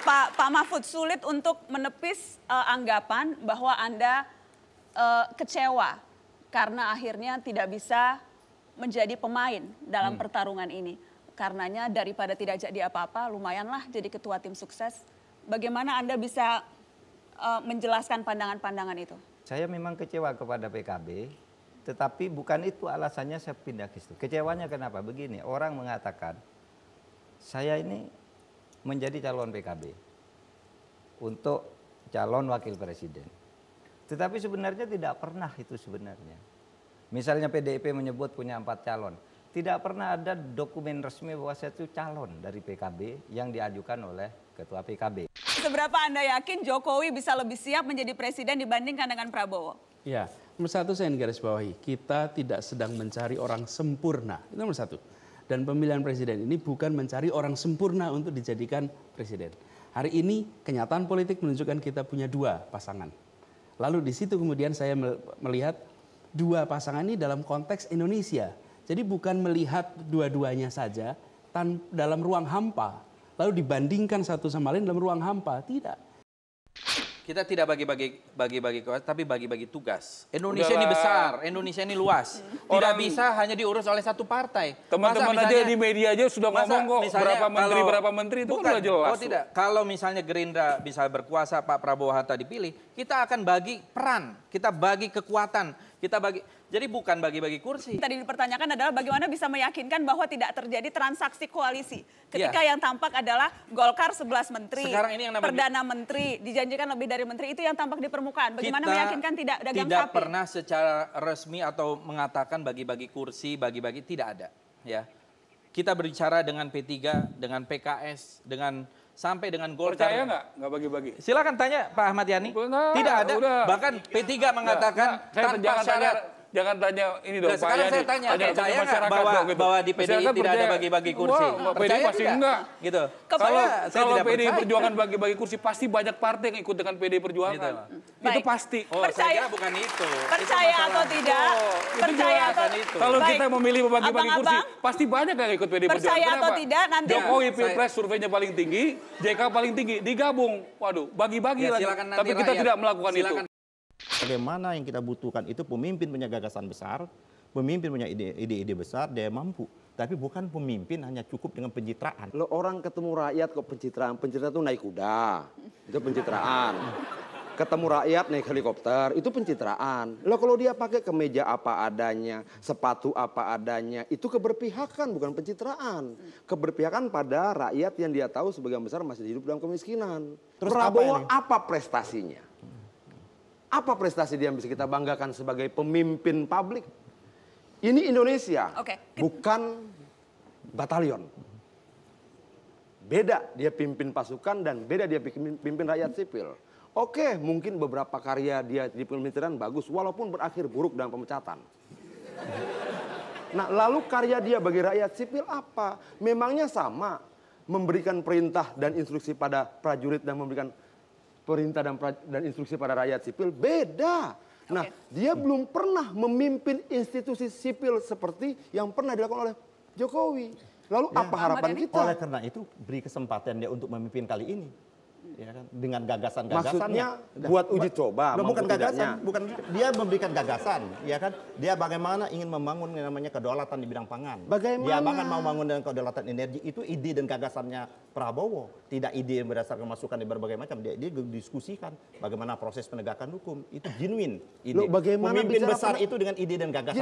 Pak Mahfud, sulit untuk menepis anggapan bahwa Anda kecewa karena akhirnya tidak bisa menjadi pemain dalam pertarungan ini. Karenanya daripada tidak jadi apa-apa, lumayanlah jadi ketua tim sukses. Bagaimana Anda bisa menjelaskan pandangan-pandangan itu? Saya memang kecewa kepada PKB, tetapi bukan itu alasannya saya pindah ke situ. Kecewanya kenapa? Begini, orang mengatakan, saya ini menjadi calon PKB untuk calon wakil presiden. Tetapi sebenarnya tidak pernah itu sebenarnya. Misalnya PDIP menyebut punya 4 calon. Tidak pernah ada dokumen resmi bahwa saya itu calon dari PKB yang diajukan oleh ketua PKB. Seberapa Anda yakin Jokowi bisa lebih siap menjadi presiden dibandingkan dengan Prabowo? Ya, nomor satu saya garis bawahi, kita tidak sedang mencari orang sempurna. Itu nomor satu. Dan pemilihan presiden ini bukan mencari orang sempurna untuk dijadikan presiden. Hari ini kenyataan politik menunjukkan kita punya 2 pasangan. Lalu di situ kemudian saya melihat 2 pasangan ini dalam konteks Indonesia. Jadi bukan melihat dua-duanya saja dalam ruang hampa. Lalu dibandingkan satu sama lain dalam ruang hampa. Tidak. Kita tidak bagi-bagi kuasa, tapi bagi-bagi tugas. Indonesia ini besar, Indonesia ini luas. Tidak bisa hanya diurus oleh satu partai. Teman-teman aja di media aja sudah ngomong kok berapa menteri itu bukan, kan udah jelas. Oh tidak, kalau misalnya Gerindra bisa berkuasa, Pak Prabowo Hatta dipilih, kita akan bagi peran, kita bagi kekuatan, kita bagi. Jadi bukan bagi-bagi kursi. Tadi dipertanyakan adalah bagaimana bisa meyakinkan bahwa tidak terjadi transaksi koalisi. Ketika yang tampak adalah Golkar 11 menteri, Perdana Menteri, dijanjikan lebih dari menteri, itu yang tampak di permukaan. Bagaimana meyakinkan tidak dagang sapi? Tidak pernah secara resmi atau mengatakan bagi-bagi kursi, bagi-bagi, tidak ada. Ya, kita berbicara dengan P3, dengan PKS, sampai dengan Golkar. Percaya nggak bagi-bagi? Silakan tanya Pak Ahmad Yani. Tidak ada. Udah. Bahkan P3 mengatakan tanpa syarat. Jangan tanya ini dong. Sekarang saya tanya, percaya nggak bahwa di PDI tidak ada bagi-bagi kursi? PDI pasti enggak. Gitu. Kalau PDI Perjuangan bagi-bagi kursi, pasti banyak partai yang ikut dengan PDI Perjuangan. Itu pasti. Oh, saya kira bukan itu. Percaya atau tidak? Percaya atau tidak? Kalau kita memilih bagi-bagi kursi, pasti banyak yang ikut PDI Perjuangan. Percaya atau tidak? Nanti Jokowi Pilpres surveinya paling tinggi, JK paling tinggi, digabung. Waduh, bagi-bagi lagi. Tapi kita tidak melakukan itu. Bagaimana yang kita butuhkan itu pemimpin punya gagasan besar, pemimpin punya ide-ide besar, dia mampu. Tapi bukan pemimpin hanya cukup dengan pencitraan. Lo orang ketemu rakyat kok pencitraan. Pencitraan itu naik kuda, itu pencitraan. Ketemu rakyat naik helikopter, itu pencitraan. Lo kalau dia pakai kemeja apa adanya, sepatu apa adanya, itu keberpihakan bukan pencitraan. Keberpihakan pada rakyat yang dia tahu sebagian besar masih hidup dalam kemiskinan. Terus Prabowo apa prestasinya? Apa prestasi dia yang bisa kita banggakan sebagai pemimpin publik? Ini Indonesia, bukan batalion. Beda dia pimpin pasukan dan beda dia pimpin rakyat sipil. Oke, mungkin beberapa karya dia di pemerintahan bagus, walaupun berakhir buruk dalam pemecatan. Nah, lalu karya dia bagi rakyat sipil apa? Memangnya sama memberikan perintah dan instruksi pada prajurit dan memberikan perintah dan instruksi pada rakyat sipil? Beda. Nah, dia belum pernah memimpin institusi sipil seperti yang pernah dilakukan oleh Jokowi. Lalu apa harapan kita? Oleh karena itu beri kesempatan dia untuk memimpin kali ini. Ya kan? Dengan gagasan-gagasannya. Maksudnya buat uji coba. Bukan gagasan, bukan dia memberikan gagasan, ya kan? Dia bagaimana ingin membangun yang namanya kedaulatan di bidang pangan. Bagaimana? Dia bahkan mau membangun dengan kedaulatan energi, itu ide dan gagasannya Prabowo. Tidak ide yang berdasarkan masukan di berbagai macam. Dia diskusikan bagaimana proses penegakan hukum. Itu genuine ide. Loh, bagaimana pemimpin besar itu dengan ide dan gagasan.